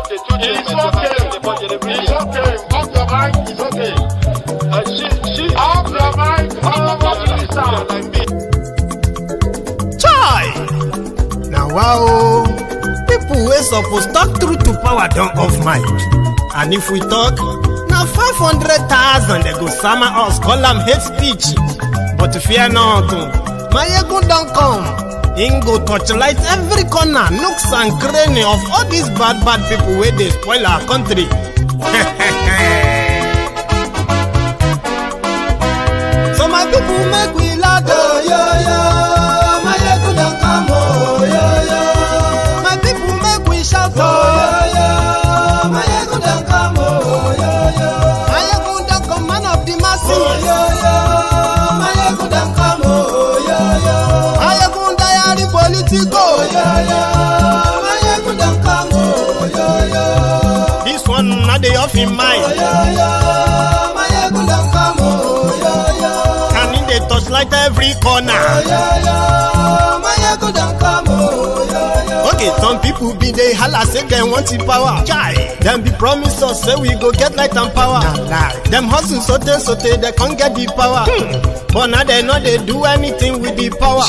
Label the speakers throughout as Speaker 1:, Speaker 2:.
Speaker 1: It's okay. It's okay. Off your mind. It's okay. Off your mind.
Speaker 2: Chai! Now wow, people wey suppose talk truth to power don't off mic. And if we talk, now 500,000 they go summer us, call them hate speech. But fear not, Maiyegun don't come. Him go torchlight every corner, nooks and cranny of all these bad people where they spoil our country. So my people make we loud, oh, yo, yo. Maiyegun don't come, oh, yo, yo. My people make we shout, oh, yo, yo. Maiyegun don't come, oh, yo, yo. Maiyegun don't come, man of the masses, oh, yo, yo. Maiyegun don't come, oh, yo, yo. Maiyegun diary Politico, yo, yo. Maiyegun don't come, oh, yo, yo. This one not the off in mind, oh, yo, yo. Maiyegun don't come, oh, yo, yo. Can in the touchlight every corner, oh, yo, yo. Maiyegun don't come, oh, yo, yo. Okay, some people be they holla say they want the power. Chai, them be promise us say we go get light and power. Nah. Them hustle so they can't get the power. But now they know they do anything with the power.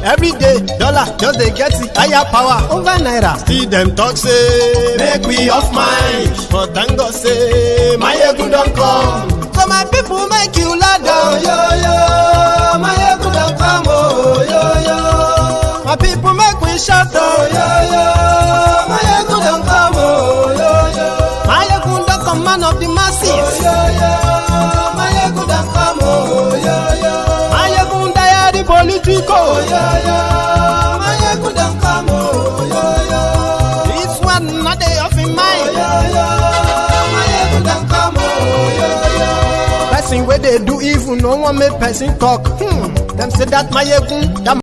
Speaker 2: Every day, dollar just they get the higher power over naira. See them talk say make we off mind, but thank God say Maiyegun don't come. So my people make you loud, oh, yo, yo. Maiyegun don't come, oh, yo, yo. My people make we shout, oh, yo, yo. Maiyegun don't come, oh, yo, yo. Maiyegun don't come, man of the masses, oh, yo, yo. Maiyegun don't come, oh, yo, yo. Maiyegun diary Politico, oh, yo, yo. Maiyegun don't come, oh, yo, yo. This one not the off in mind, oh, yo, yo. Maiyegun don't come, oh, yo, yo. Person where they do evil, no one make person talk. Them say that Maiyegun, that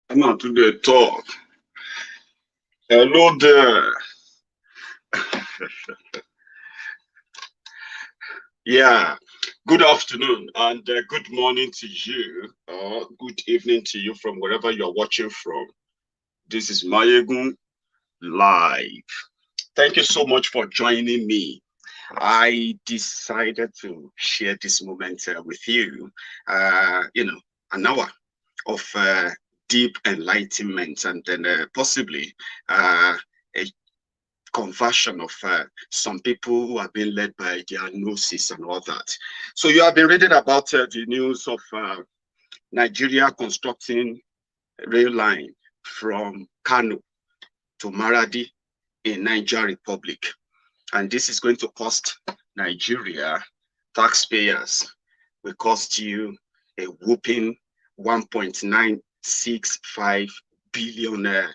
Speaker 1: I'm not to the talk. Hello there. Yeah, good afternoon and good morning to you, or good evening to you from wherever you're watching from. This is Maiyegun Live. Thank you so much for joining me. I decided to share this moment with you, an hour of deep enlightenment and then possibly a conversion of some people who have been led by their gnosis and all that. So you have been reading about the news of Nigeria constructing a rail line from Kano to Maradi in Niger Republic. And this is going to cost Nigeria taxpayers, will cost you a whooping $1.96 billion.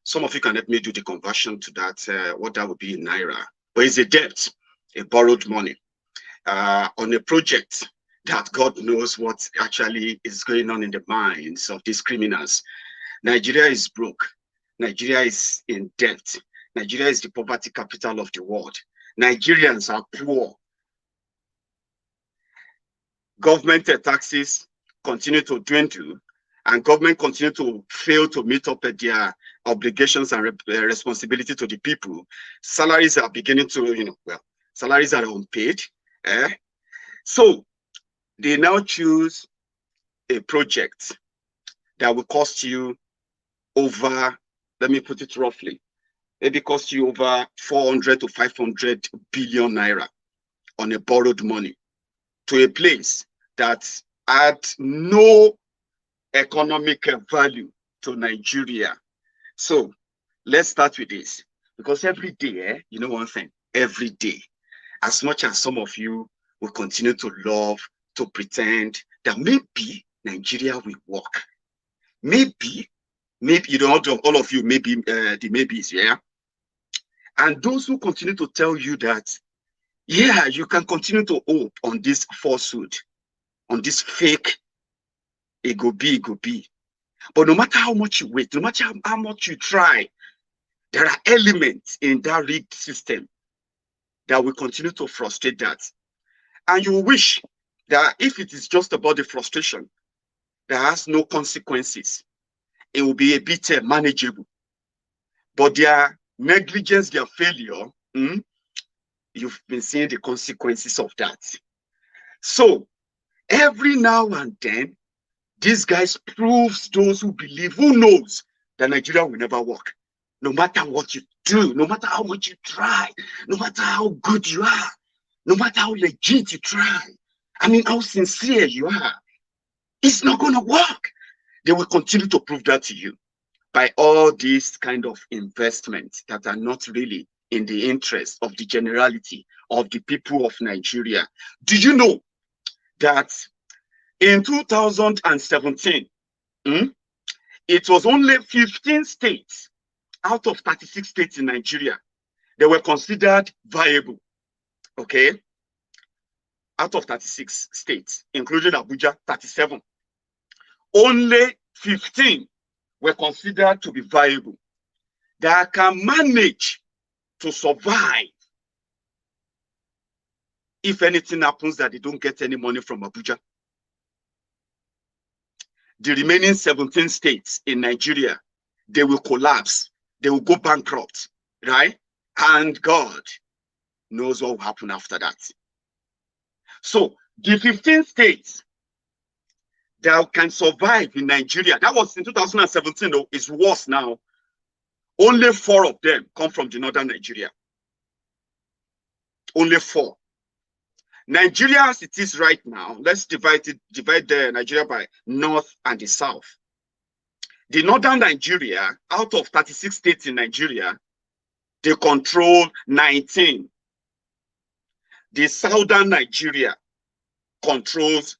Speaker 1: Some of you can help me do the conversion to that, what that would be in Naira. But it's a debt, a borrowed money, on a project that God knows what actually is going on in the minds of these criminals. Nigeria is broke. Nigeria is in debt. Nigeria is the poverty capital of the world. Nigerians are poor. Government taxes continue to dwindle, and government continue to fail to meet up their obligations and responsibility to the people. Salaries are beginning to, salaries are unpaid. So they now choose a project that will cost you over, let me put it roughly, maybe cost you over 400 to 500 billion naira on a borrowed money to a place that had no economic value to Nigeria. So let's start with this, because every day, you know one thing, every day, as much as some of you will continue to love, to pretend that maybe Nigeria will work, maybe, all of you, maybe the maybes, yeah? And those who continue to tell you that, yeah, you can continue to hope on this falsehood, on this fake, it go be. But no matter how much you wait, no matter how much you try, there are elements in that rigged system that will continue to frustrate that. And you wish that if it is just about the frustration that has no consequences, it will be a bit manageable. But there negligence, their failure, you've been seeing the consequences of that. So every now and then, these guys proves those who believe, who knows that Nigeria will never work. No matter what you do, no matter how much you try, no matter how good you are, no matter how legit you try, I mean, how sincere you are, it's not going to work. They will continue to prove that to you by all these kind of investments that are not really in the interest of the generality of the people of Nigeria. Do you know that in 2017, it was only 15 states out of 36 states in Nigeria that were considered viable, okay? Out of 36 states, including Abuja, 37. Only 15 were considered to be viable, that can manage to survive if anything happens that they don't get any money from Abuja. The remaining 17 states in Nigeria, they will collapse. They will go bankrupt, right? And God knows what will happen after that. So the 15 states that can survive in Nigeria, that was in 2017, though, is worse now. Only 4 of them come from the northern Nigeria. Only 4. Nigeria as it is right now, let's divide Nigeria by north and the south. The northern Nigeria, out of 36 states in Nigeria, they control 19. The southern Nigeria controls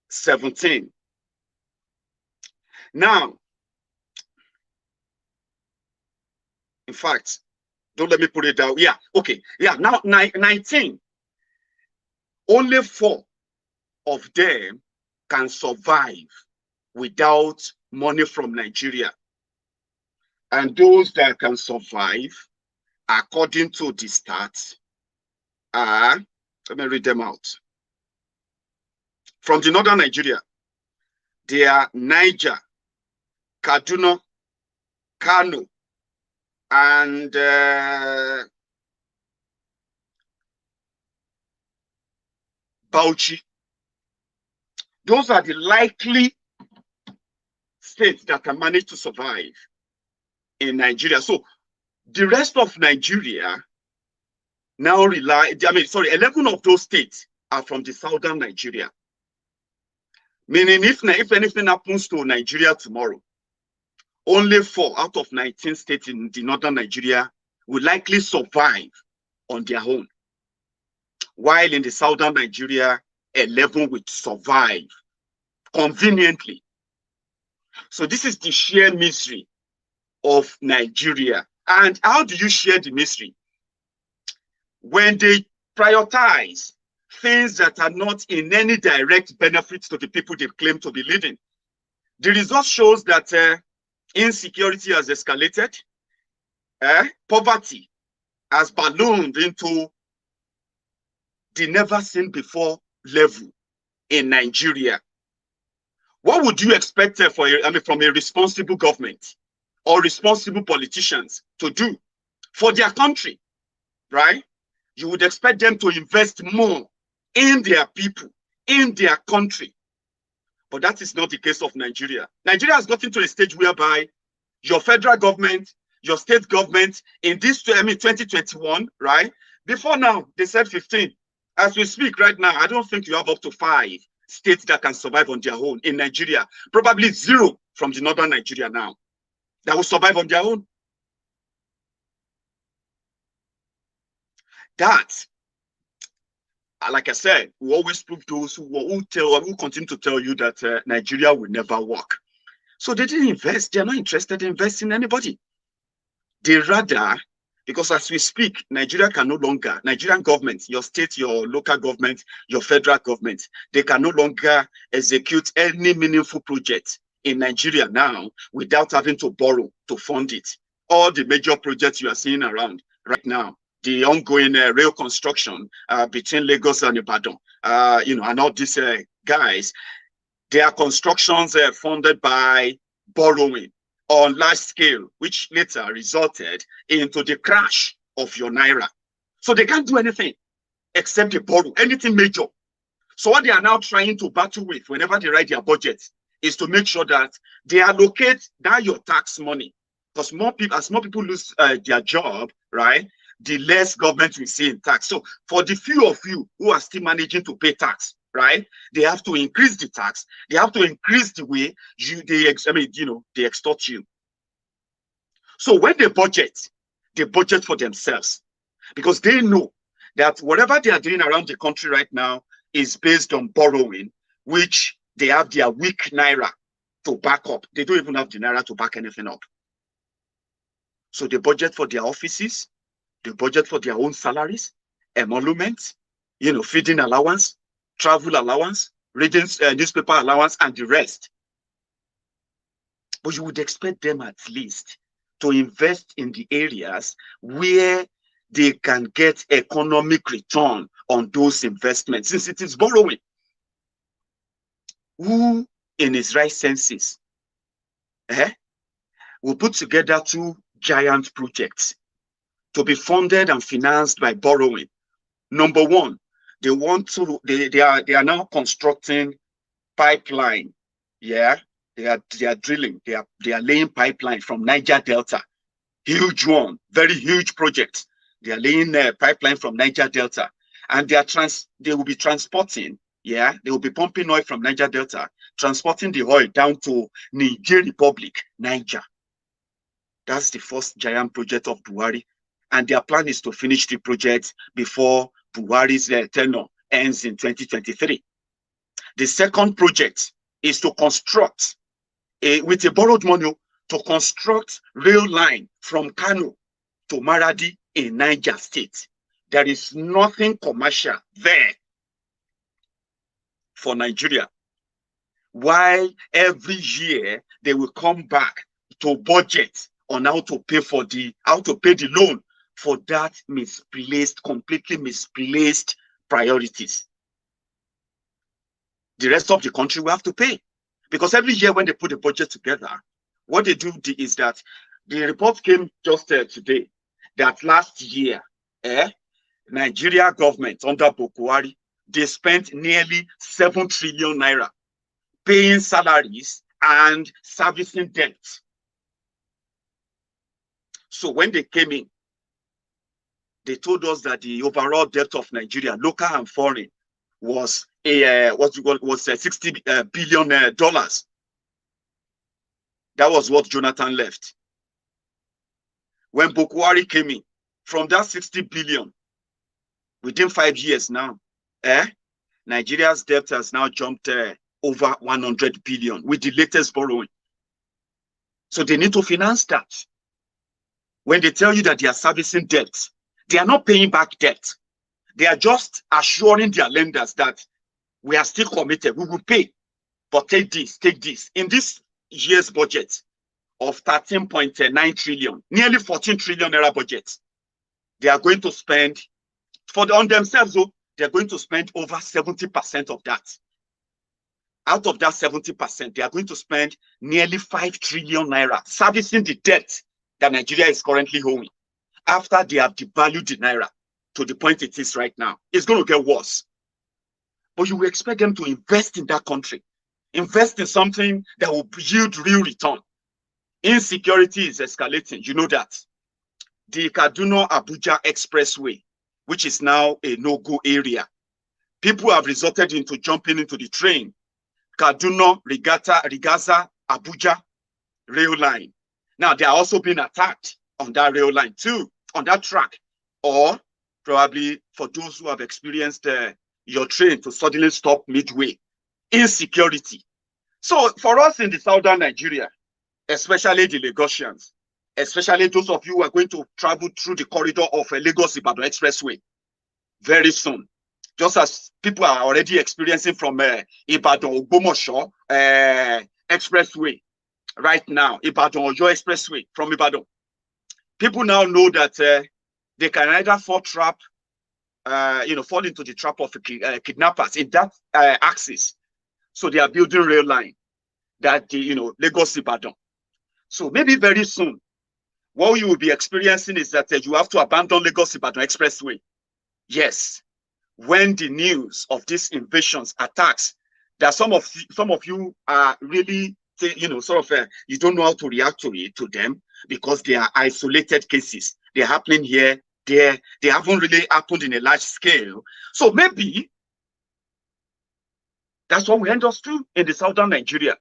Speaker 1: 17. Now, in fact, don't let me put it down. Yeah, okay. Yeah, now 19. Only 4 of them can survive without money from Nigeria. And those that can survive, according to the stats, are, let me read them out. From the northern Nigeria, they are Niger, Kaduna, Kano, and Bauchi. Those are the likely states that can manage to survive in Nigeria. So the rest of Nigeria now rely, 11 of those states are from the southern Nigeria. Meaning if anything happens to Nigeria tomorrow, only 4 out of 19 states in the northern Nigeria will likely survive on their own. While in the southern Nigeria, 11 will survive conveniently. So this is the sheer misery of Nigeria. And how do you share the misery? When they prioritize things that are not in any direct benefit to the people they claim to be leading. The result shows that insecurity has escalated, poverty has ballooned into the never seen before level in Nigeria. What would you expect from a responsible government or responsible politicians to do for their country, right? You would expect them to invest more in their people, in their country. But that is not the case of Nigeria. Nigeria has gotten to a stage whereby your federal government, your state government, in this 2021, right? Before now, they said 15. As we speak right now, I don't think you have up to 5 states that can survive on their own in Nigeria. Probably 0 from the northern Nigeria now that will survive on their own. That, like I said, we always prove those who continue to tell you that Nigeria will never work. So they didn't invest. They're not interested in investing in anybody. They rather, because as we speak, Nigeria can no longer, Nigerian government, your state, your local government, your federal government, they can no longer execute any meaningful project in Nigeria now without having to borrow to fund it. All the major projects you are seeing around right now, the ongoing rail construction between Lagos and Ibadan, and all these guys, they are constructions funded by borrowing. on large scale, which later resulted into the crash of your naira. So they can't do anything except they borrow, anything major. So what they are now trying to battle with whenever they write their budget is to make sure that they allocate that your tax money. Because as more people lose their job, right, the less government will see in tax. So for the few of you who are still managing to pay tax, right, they have to increase the tax. They have to increase the way they extort you. So when they budget for themselves, because they know that whatever they are doing around the country right now is based on borrowing, which they have their weak naira to back up. They don't even have the naira to back anything up. So they budget for their offices, they budget for their own salaries, emoluments, feeding allowance, travel allowance, reading newspaper allowance, and the rest. But you would expect them at least to invest in the areas where they can get economic return on those investments, since it is borrowing. Who, in his right senses, will put together two giant projects to be funded and financed by borrowing? Number one, they are now constructing pipeline. Yeah, they are drilling. They are laying pipeline from Niger Delta. Huge one, very huge project. They are laying a pipeline from Niger Delta, and they will be transporting. Yeah, they will be pumping oil from Niger Delta, transporting the oil down to Niger Republic, Niger. That's the first giant project of Buhari, and their plan is to finish the project before Buhari's tenure ends in 2023. The second project is to construct, with a borrowed money, to construct rail line from Kano to Maradi in Niger State. There is nothing commercial there for Nigeria. While every year they will come back to budget on how to pay the loan for that completely misplaced priorities. The rest of the country will have to pay, because every year when they put the budget together, what they do is that the report came just today that last year, Nigeria government under Buhari, they spent nearly 7 trillion naira paying salaries and servicing debt. So when they came in, they told us that the overall debt of Nigeria, local and foreign, was $60 billion. That was what Jonathan left. When Buhari came in, from that 60 billion, within 5 years now, Nigeria's debt has now jumped over 100 billion with the latest borrowing. So they need to finance that. When they tell you that they are servicing debt, they are not paying back debt. They are just assuring their lenders that we are still committed, we will pay, but take this. In this year's budget of 13.9 trillion, nearly 14 trillion naira budget, they are going to spend, on themselves, they're going to spend over 70% of that. Out of that 70%, they are going to spend nearly 5 trillion naira servicing the debt that Nigeria is currently owing, after they have devalued the naira to the point it is right now. It's going to get worse. But you will expect them to invest in that country, invest in something that will yield real return. Insecurity is escalating, you know that. The Kaduna-Abuja Expressway, which is now a no-go area, people have resorted into jumping into the train. Kaduna, Rigaza, Abuja rail line. Now, they are also being attacked on that rail line too, on that track. Or probably for those who have experienced your train to suddenly stop midway. Insecurity. So for us in the southern Nigeria, especially the Lagosians, especially those of you who are going to travel through the corridor of a Lagos-Ibadan Expressway very soon, just as people are already experiencing from Ibadan-Ogbomoso Expressway right now, Ibadan-Oyo Expressway from Ibadan. People now know that they can either fall into the trap of kidnappers in that axis. So they are building rail line that Lagos-Ibadan. So maybe very soon, what you will be experiencing is that you have to abandon Lagos-Ibadan Expressway. Yes, when the news of these invasions, attacks, that some of you are really, you don't know how to react to them because they are isolated cases. They're happening here, there. They haven't really happened in a large scale. So maybe that's what we understood in the southern Nigeria.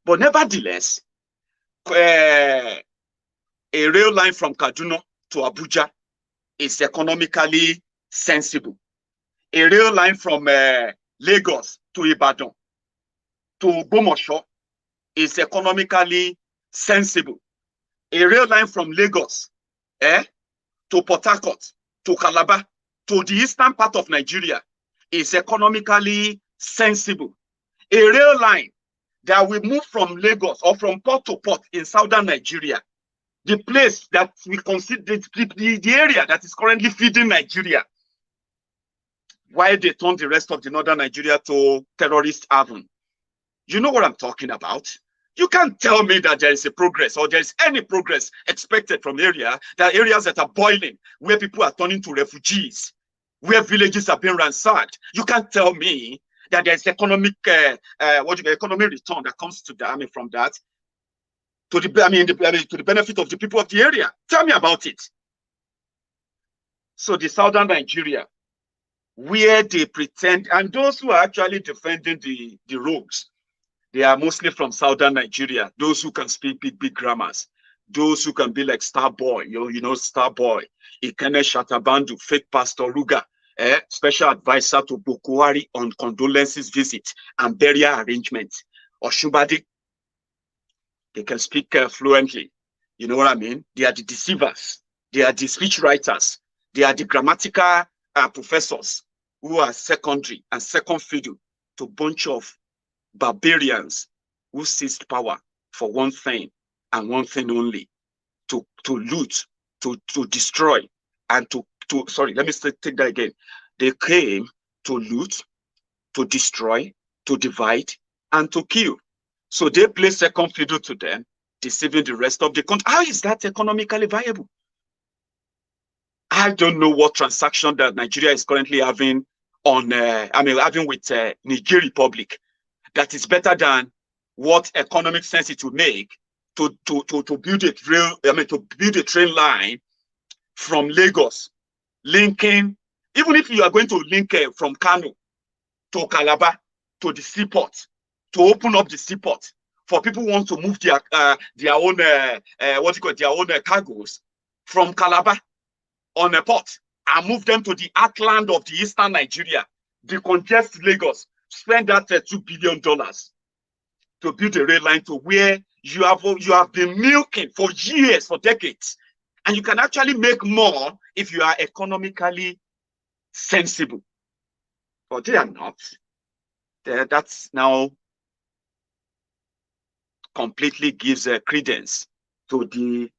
Speaker 1: But nevertheless, a rail line from Kaduna to Abuja is economically sensible. A rail line from Lagos to Ibadan to Bomosho is economically sensible. A rail line from Lagos to Port Harcourt to Calabar to the eastern part of Nigeria is economically sensible. A rail line that will move from Lagos or from port to port in southern Nigeria, the place that we consider the area that is currently feeding Nigeria, while they turn the rest of the northern Nigeria to terrorist haven. You know what I'm talking about? You can't tell me that there is a progress or there is any progress expected from areas that are boiling, where people are turning to refugees, where villages are being ransacked. You can't tell me that there's economic economic return that comes to that, from that to the to the benefit of the people of the area. Tell me about it. So the southern Nigeria, where they pretend, and those who are actually defending the rogues, they are mostly from southern Nigeria. Those who can speak big grammars, those who can be like Starboy, Starboy, Ikene Shatabandu, fake Pastor Ruga, special advisor to Buhari on condolences visit and burial arrangement. Or Shubadi, they can speak fluently. You know what I mean? They are the deceivers. They are the speech writers. They are the grammatical professors who are secondary and second fiddle to a bunch of barbarians who seized power for one thing and one thing only: to loot, to destroy, and to sorry, let me take that again. They came to loot, to destroy, to divide, and to kill. So they play second fiddle to them, deceiving the rest of the country. How is that economically viable? I don't know what transaction that Nigeria is currently having on, having with Niger Republic, that is better than what economic sense it would make to build a build a train line from Lagos, linking, even if you are going to link from Kano to Calabar to the seaport, to open up the seaport for people who want to move their own cargoes from Calabar on a port and move them to the heartland of the eastern Nigeria, decongest Lagos, spend that $2 billion to build a rail line to where you have been milking for years, for decades, and you can actually make more if you are economically sensible. But they are not. That's now completely gives credence to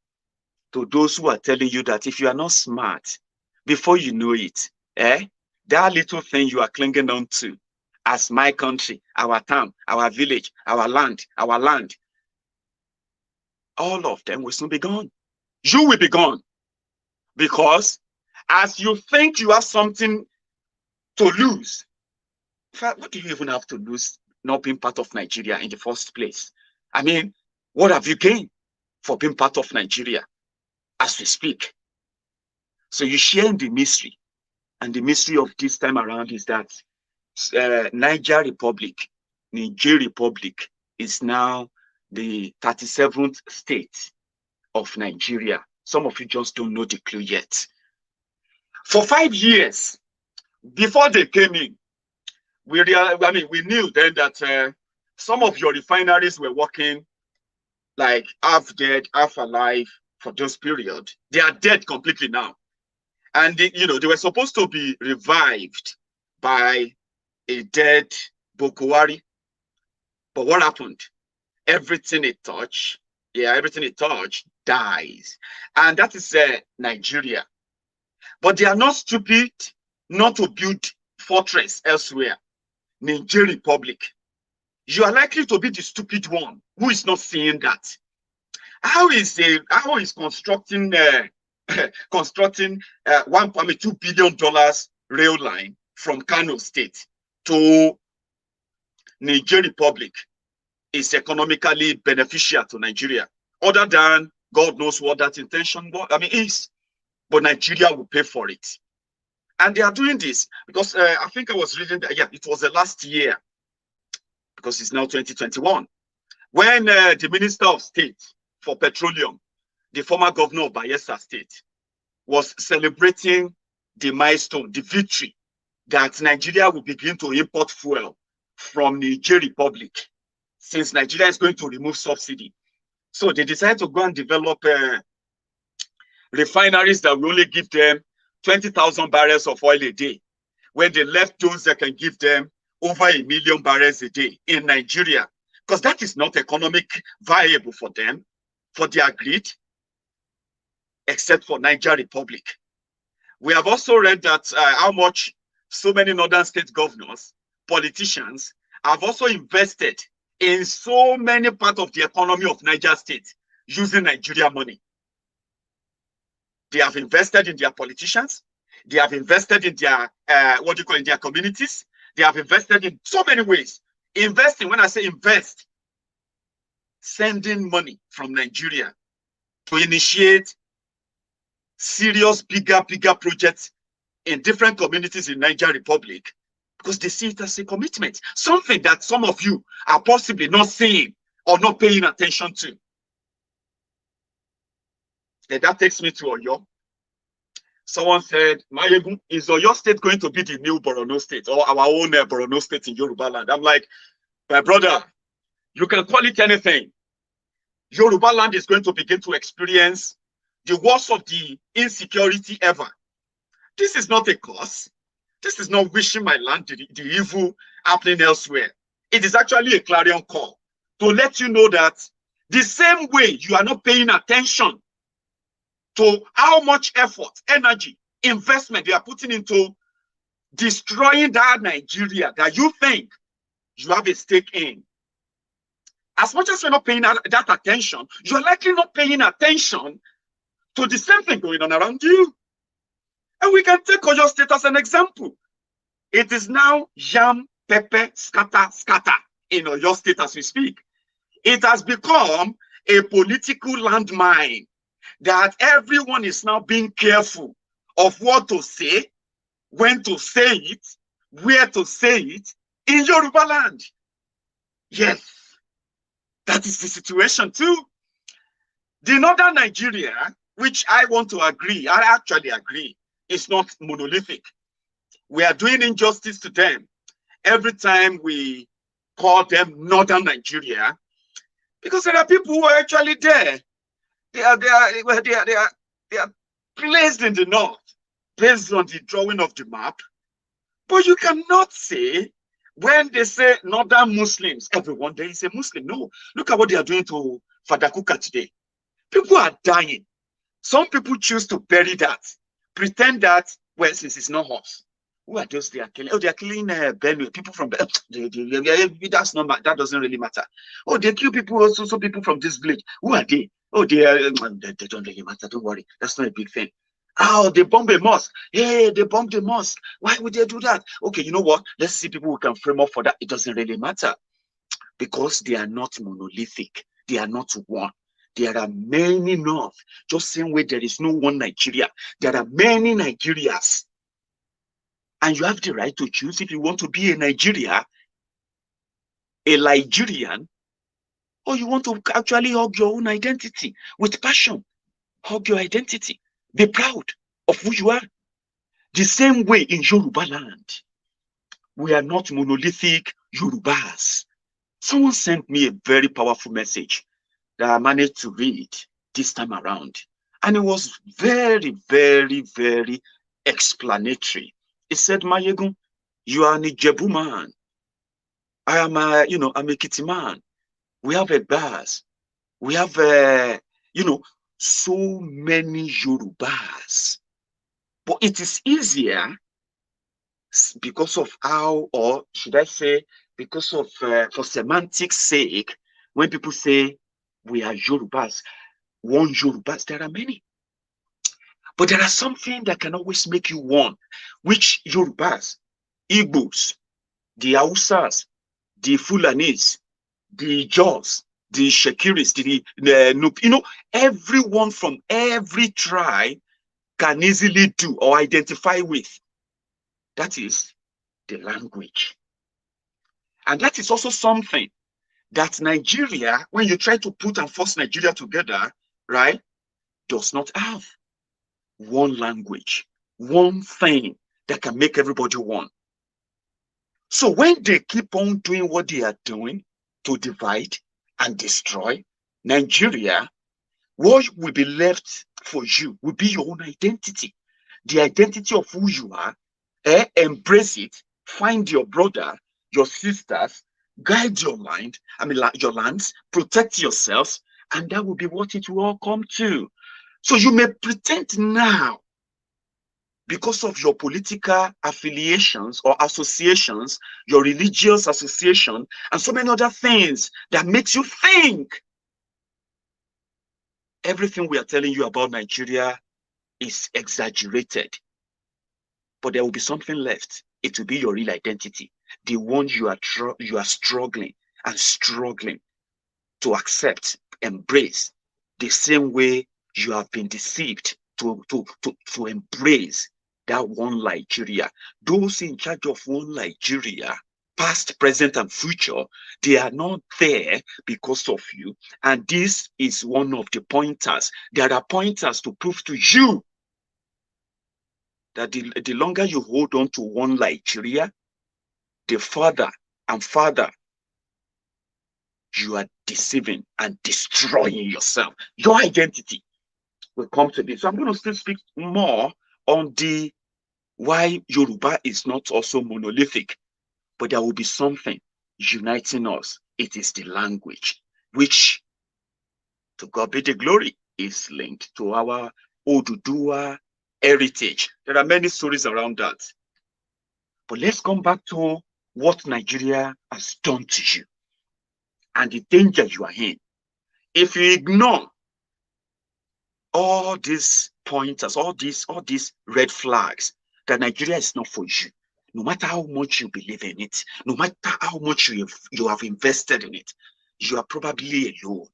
Speaker 1: those who are telling you that if you are not smart, before you know it, that little thing you are clinging on to as my country, our town, our village, our land, all of them will soon be gone. You will be gone. Because as you think you have something to lose, in fact, what do you even have to lose not being part of Nigeria in the first place? I mean, what have you gained for being part of Nigeria as we speak? So you share in the mystery. And the mystery of this time around is that Niger Republic is now the 37th state of Nigeria. Some of you just don't know the clue yet. For 5 years, before they came in, we knew then that some of your refineries were working like half dead, half alive for those period. They are dead completely now. And they were supposed to be revived by a dead Buhari. But what happened? Everything it touched dies. And that is Nigeria. But they are not stupid not to build fortress elsewhere. Niger Republic. You are likely to be the stupid one who is not seeing that. How is constructing constructing $1.2 billion rail line from Kano State to Niger Republic is economically beneficial to Nigeria, other than God knows what that intention is. But Nigeria will pay for it. And they are doing this because I think I was reading that, yeah, it was the last year, because it's now 2021, when the Minister of State for Petroleum, the former governor of Bayelsa State, was celebrating the milestone, the victory, that Nigeria will begin to import fuel from Niger Republic, since Nigeria is going to remove subsidy. So they decided to go and develop refineries that will only give them 20,000 barrels of oil a day, when they left those that can give them over 1 million barrels a day in Nigeria, because that is not economic viable for them, for their greed, except for Niger Republic. We have also read that how much so many northern state governors, politicians, have also invested in so many parts of the economy of Niger State using Nigeria money. They have invested in their politicians. They have invested in their, in their communities. They have invested in so many ways. Investing, when I say invest, sending money from Nigeria to initiate serious, bigger projects in different communities in Niger Republic, because they see it as a commitment, something that some of you are possibly not seeing or not paying attention to. And that takes me to Oyo. Someone said, Maiyegun, is Oyo State going to be the new Borno State, or our own Borno State in Yorubaland? I'm like, my brother, you can call it anything. Yorubaland is going to begin to experience the worst of the insecurity ever. This is not a curse. This is not wishing my land the evil happening elsewhere. It is actually a clarion call to let you know that the same way you are not paying attention to how much effort, energy, investment they are putting into destroying that Nigeria that you think you have a stake in. As much as you're not paying that attention, you're likely not paying attention to the same thing going on around you. And we can take Oyo State as an example. It is now yam, pepper, scatter in Oyo State as we speak. It has become a political landmine that everyone is now being careful of what to say, when to say it, where to say it in Yorubaland. Yes, that is the situation too. The northern Nigeria, which I want to agree, I actually agree, is not monolithic. We are doing injustice to them every time we call them northern Nigeria, because there are people who are actually there. They are placed in the north based on the drawing of the map. But you cannot say, when they say northern Muslims, everyone there is a Muslim. No, look at what they are doing to Fadakuka today. People are dying. Some people choose to bury that, pretend that, well, since it's not us. Who are those they are killing? Oh, they are killing Benue, people from that's not, that doesn't really matter. Oh, they kill people, also people from this village. Who are they? Oh, they don't really matter. Don't worry, that's not a big thing. Oh, they bomb a mosque. Hey, they bombed the mosque. Why would they do that? Okay, you know what? Let's see people who can frame up for that. It doesn't really matter, because they are not monolithic. They are not one. There are many north. Just same way there is no one Nigeria. There are many Nigerias. And you have the right to choose if you want to be a Nigeria, a Nigerian, or you want to actually hug your own identity with passion. Hug your identity. Be proud of who you are. The same way in Yorubaland, we are not monolithic Yorubas. Someone sent me a very powerful message that I managed to read this time around. And it was very, very, very explanatory. It said, Maiyegun, you are an Ijebu man. I am I'm a Kitty man. We have a bars. We have so many Yorubas. But it is easier because of how, or should I say, because of, for semantics sake, when people say we are Yorubas, one Yorubas. There are many. But there are something that can always make you one, which Yorubas, Igbos, the Hausas, the Fulanis, the Jaws, the Shekiris, everyone from every tribe can easily do or identify with. That is the language. And that is also something that Nigeria, when you try to put and force Nigeria together, right, does not have one language, one thing that can make everybody one. So when they keep on doing what they are doing to divide and destroy Nigeria, what will be left for you will be your own identity, the identity of who you are. Embrace it, find your brother, your sisters, guide your mind, your lands, protect yourselves, and that will be what it will all come to. So you may pretend now, because of your political affiliations or associations, your religious association, and so many other things that makes you think everything we are telling you about Nigeria is exaggerated. But there will be something left. It will be your real identity, the one you are struggling to accept, embrace, the same way you have been deceived to embrace that one Nigeria. Those in charge of one Nigeria, past, present, and future, they are not there because of you. And this is one of the pointers. There are pointers to prove to you that the longer you hold on to one Nigeria, the further and further you are deceiving and destroying yourself. Your identity will come to this. So I'm going to still speak more on the why Yoruba is not also monolithic, but there will be something uniting us. It is the language, which, to God be the glory, is linked to our Oduduwa heritage. There are many stories around that. But let's come back to what Nigeria has done to you and the danger you are in. If you ignore all these pointers, all these red flags, that Nigeria is not for you, no matter how much you believe in it, no matter how much you have invested in it, you are probably alone.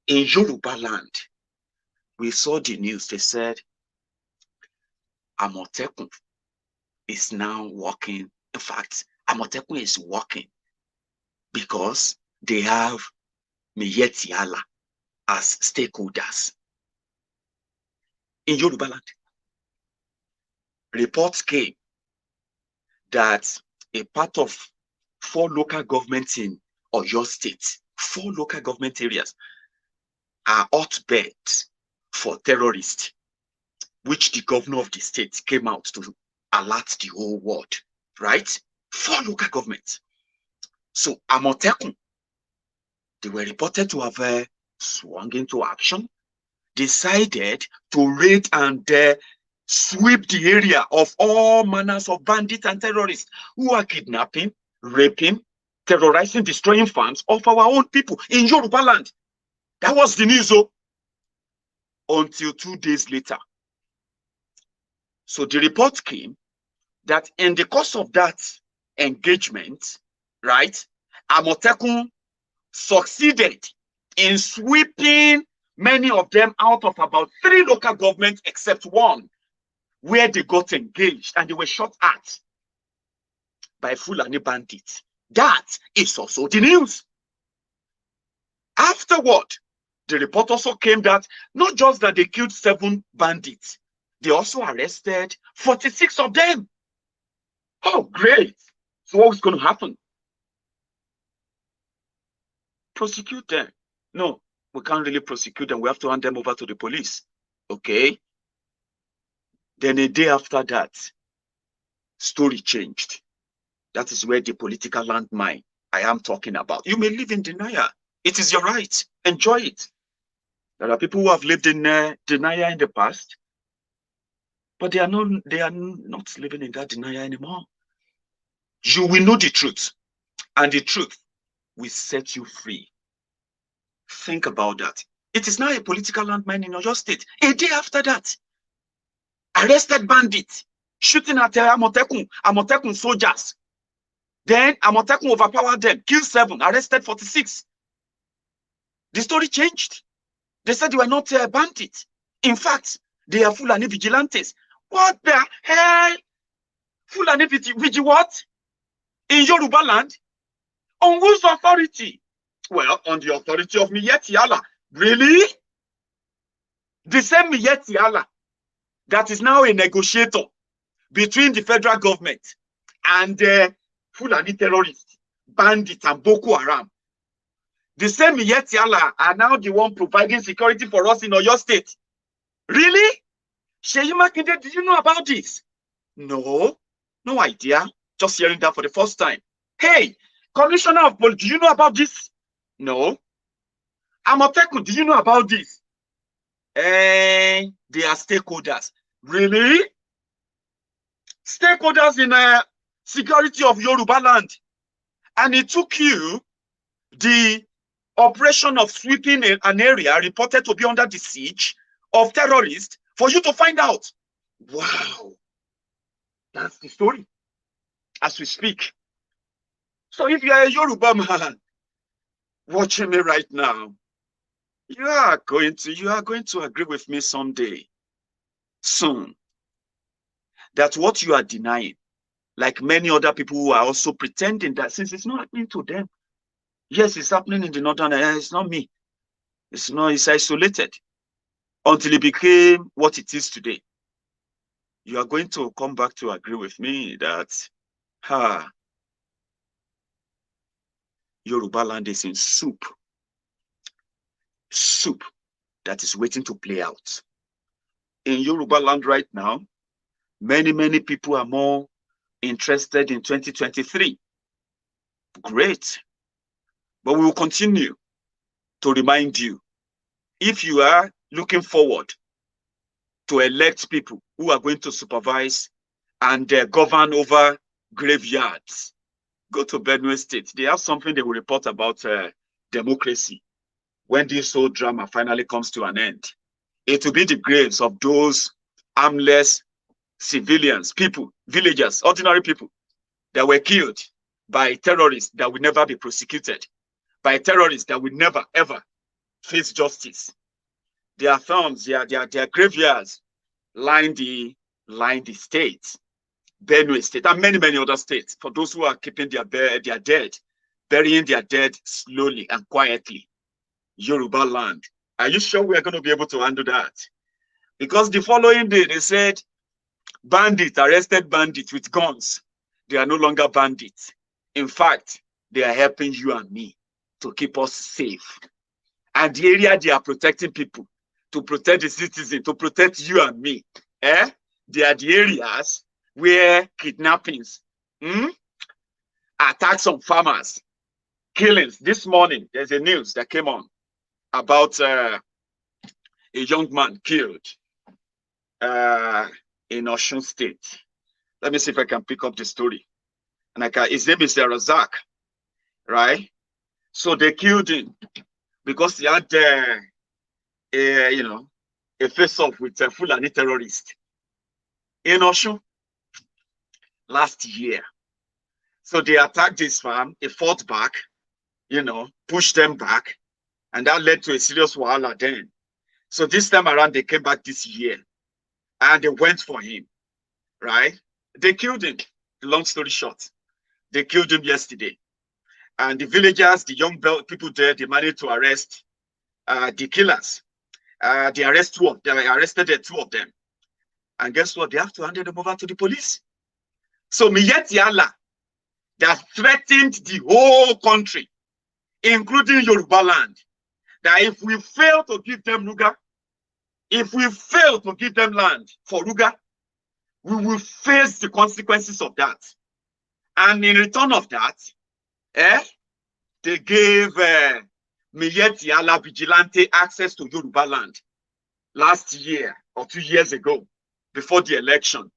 Speaker 1: In Yorubaland, we saw the news. They said Amotekun is now working. In fact, Amotekun is working because they have Miyetti Allah as stakeholders. In Yorubaland, reports came that a part of 4 local governments in Oyo State, 4 local government areas, are hotbeds for terrorists, which the governor of the state came out to alert the whole world, right? 4 local governments. So Amotekun, they were reported to have swung into action, decided to raid and sweep the area of all manners of bandits and terrorists who are kidnapping, raping, terrorizing, destroying farms of our own people in Yorubaland. That was the news, until 2 days later. So the report came that in the course of that engagement, right, Amotekun succeeded in sweeping many of them out of about 3 local governments except one, where they got engaged and they were shot at by Fulani bandits. That is also the news. Afterward, the report also came that not just that they killed 7 bandits, they also arrested 46 of them. Oh, great. So what's going to happen? Prosecute them. No, we can't really prosecute them. We have to hand them over to the police. Okay. Then a day after that, story changed. That is where the political landmine I am talking about. You may live in denial. It is your right. Enjoy it. There are people who have lived in denial in the past, but they are not living in that denial anymore. You will know the truth, and the truth will set you free. Think about that. It is now a political landmine in Oyo State. A day after that, arrested bandits shooting at Amotekun soldiers. Then Amotekun overpowered them, killed 7, arrested 46. The story changed. They said they were not bandits. In fact, they are Fulani vigilantes. What the hell? Fulani what? In Yorubaland? On whose authority? Well, on the authority of Miyetti Allah. Really? The same Miyetti Allah that is now a negotiator between the federal government and Fulani terrorists, bandits, and Boko Haram. The same Miyetti Allah are now the one providing security for us in Oyo State. Really? Seyi Makinde, did you know about this? No, no idea. Just hearing that for the first time. Hey, Commissioner of Police, do you know about this? No. Amotekun, do you know about this? They are stakeholders. Really? Stakeholders in security of Yorubaland. And it took you the operation of sweeping an area reported to be under the siege of terrorists for you to find out. Wow. That's the story as we speak. So if you are a Yoruba man watching me right now, you are going to agree with me someday, soon, that what you are denying, like many other people who are also pretending that since it's not happening to them, yes, it's happening in the northern area, it's not me. It's isolated until it became what it is today. You are going to come back to agree with me that Yorubaland is in soup that is waiting to play out. In Yorubaland right now, many people are more interested in 2023. Great. But we will continue to remind you, if you are looking forward to elect people who are going to supervise and govern over graveyards, go to Benue State. They have something they will report about democracy. When this whole drama finally comes to an end, it will be the graves of those armless civilians, people, villagers, ordinary people that were killed by terrorists that will never be prosecuted, by terrorists that will never, ever face justice. Their thorns, their graveyards line the state, Benue State, and many other states. For those who are keeping their dead, burying their dead slowly and quietly. Yorubaland. Are you sure we are going to be able to handle that? Because the following day, they said, bandits, arrested bandits with guns. They are no longer bandits. In fact, they are helping you and me to keep us safe. And the area they are protecting people, to protect the citizens, to protect you and me, they are the areas where kidnappings, attacks on farmers, killings. This morning, there's a news that came on about a young man killed in Osun State. Let me see if I can pick up the story. And his name is Razak, right? So they killed him because he had a face-off with a Fulani terrorist in Osun last year. So they attacked this farm, he fought back, pushed them back, and that led to a serious wahala then. So this time around, they came back this year, and they went for him, right? They killed him, long story short. They killed him yesterday. And the villagers, the young people there, they managed to arrest the killers. They arrested 2 of them. And guess what? They have to hand them over to the police. So Miyetti Allah, that threatened the whole country, including Yorubaland, that if we fail to give them Ruga, if we fail to give them land for Ruga, we will face the consequences of that. And in return of that, they gave Miyetti Allah vigilante access to Yorubaland last year or 2 years ago, before the election.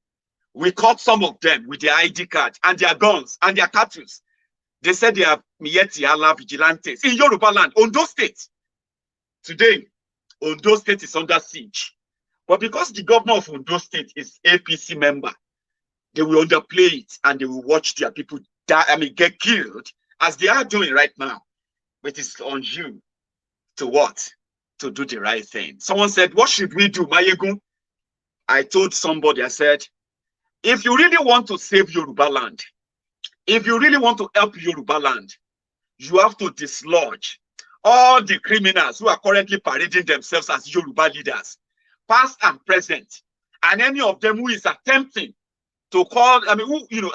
Speaker 1: We caught some of them with their ID card and their guns and their cattle. They said they are Miyetti Allah vigilantes in Yorubaland, Ondo State. Today, Ondo State is under siege. But because the governor of Ondo State is APC member, they will underplay it and they will watch their people die, get killed, as they are doing right now. But it's on you to what? To do the right thing. Someone said, what should we do, Maiyegun? I told somebody, I said, if you really want to save Yorubaland, if you really want to help Yorubaland, you have to dislodge all the criminals who are currently parading themselves as Yoruba leaders, past and present, and any of them who is attempting to call,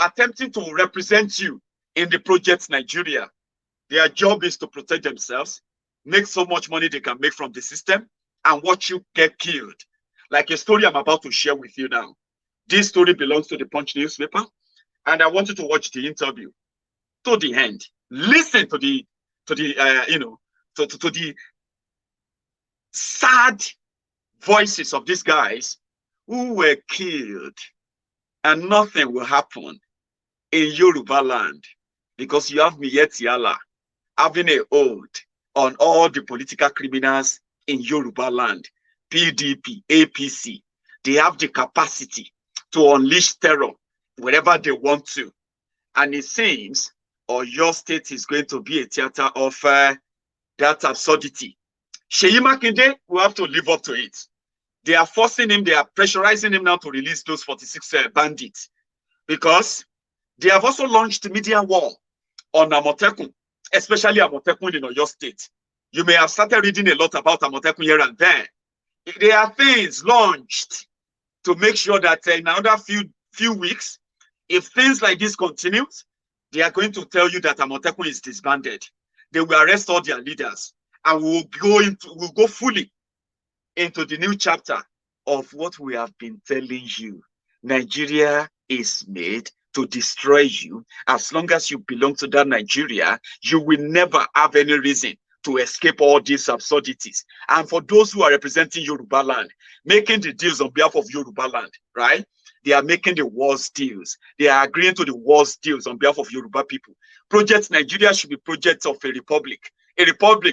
Speaker 1: attempting to represent you in the project Nigeria. Their job is to protect themselves, make so much money they can make from the system, and watch you get killed. Like a story I'm about to share with you now. This story belongs to the Punch newspaper, and I want you to watch the interview to the end. Listen to the sad voices of these guys who were killed, and nothing will happen in Yorubaland because you have Miyetti Allah having a hold on all the political criminals in Yorubaland, PDP, APC. They have the capacity to unleash terror wherever they want to. And it seems your state is going to be a theater of that absurdity. Seyi Makinde will have to live up to it. They are forcing him, they are pressurizing him now to release those 46 bandits, because they have also launched media war on Amotekun, especially Amotekun in Oyo State. You may have started reading a lot about Amotekun here and there. There are things launched to make sure that in another few weeks, if things like this continues, they are going to tell you that Amotekun is disbanded. They will arrest all their leaders, and we'll go fully into the new chapter of what we have been telling you. Nigeria is made to destroy you. As long as you belong to that Nigeria, you will never have any reason to escape all these absurdities. And for those who are representing Yorubaland, making the deals on behalf of Yorubaland, right? They are making the worst deals. They are agreeing to the worst deals on behalf of Yoruba people. Project Nigeria should be projects of a republic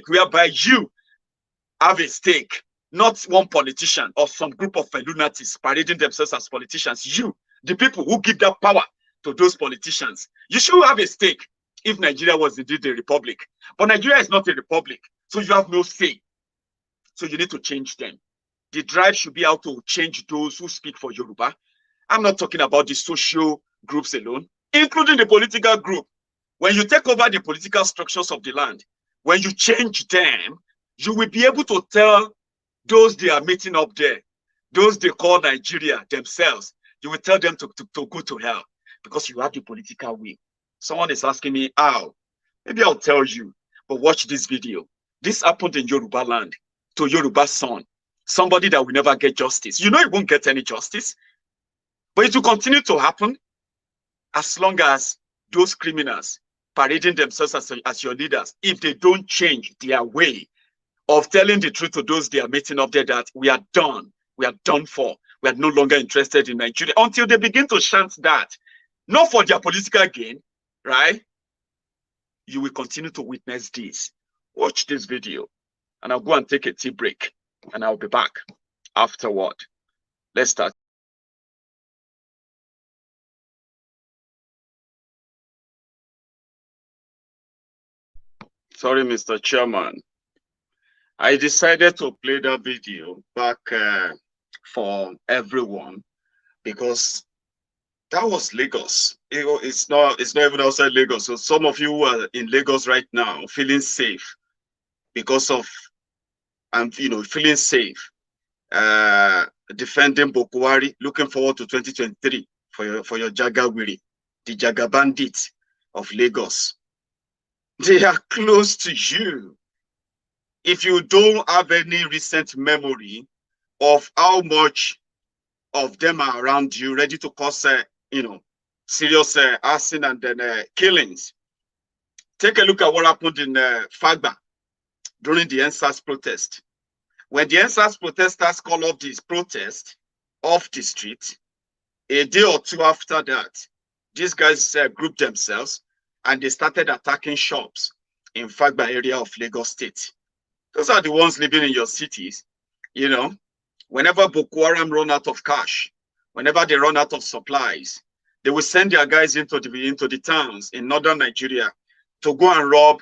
Speaker 1: whereby you have a stake, not one politician or some group of lunatics parading themselves as politicians. You, the people who give that power to those politicians, you should have a stake if Nigeria was indeed a republic. But Nigeria is not a republic, so you have no say. So you need to change them. The drive should be how to change those who speak for Yoruba. I'm not talking about the social groups alone, including the political group. When you take over the political structures of the land, when you change them, you will be able to tell those they are meeting up there, those they call Nigeria themselves, you will tell them to go to hell because you have the political will. Someone is asking me how. Maybe I'll tell you, but watch this video. This happened in Yorubaland to Yoruba's son, somebody that will never get justice. You know he won't get any justice, but it will continue to happen as long as those criminals parading themselves as your leaders, if they don't change their way of telling the truth to those they are meeting up there that we are done for, we are no longer interested in Nigeria, until they begin to chant that, not for their political gain, right? You will continue to witness this. Watch this video, and I'll go and take a tea break, and I'll be back afterward. Let's start. Sorry, Mr. Chairman. I decided to play that video back for everyone because that was Lagos. It's not even outside Lagos. So some of you who are in Lagos right now feeling safe because of, feeling safe, defending Buhari, looking forward to 2023 for your Jagawiri, the Jaga bandits of Lagos. They are close to you. If you don't have any recent memory of how much of them are around you, ready to cause, serious arson and then killings, take a look at what happened in Fagba during the NSAS protest. When the NSAS protesters called off this protest off the street, a day or two after that, these guys grouped themselves and they started attacking shops in Fagba area of Lagos State. Those are the ones living in your cities you know, whenever Boko Haram run out of cash, whenever they run out of supplies, they will send their guys into the towns in northern Nigeria to go and rob,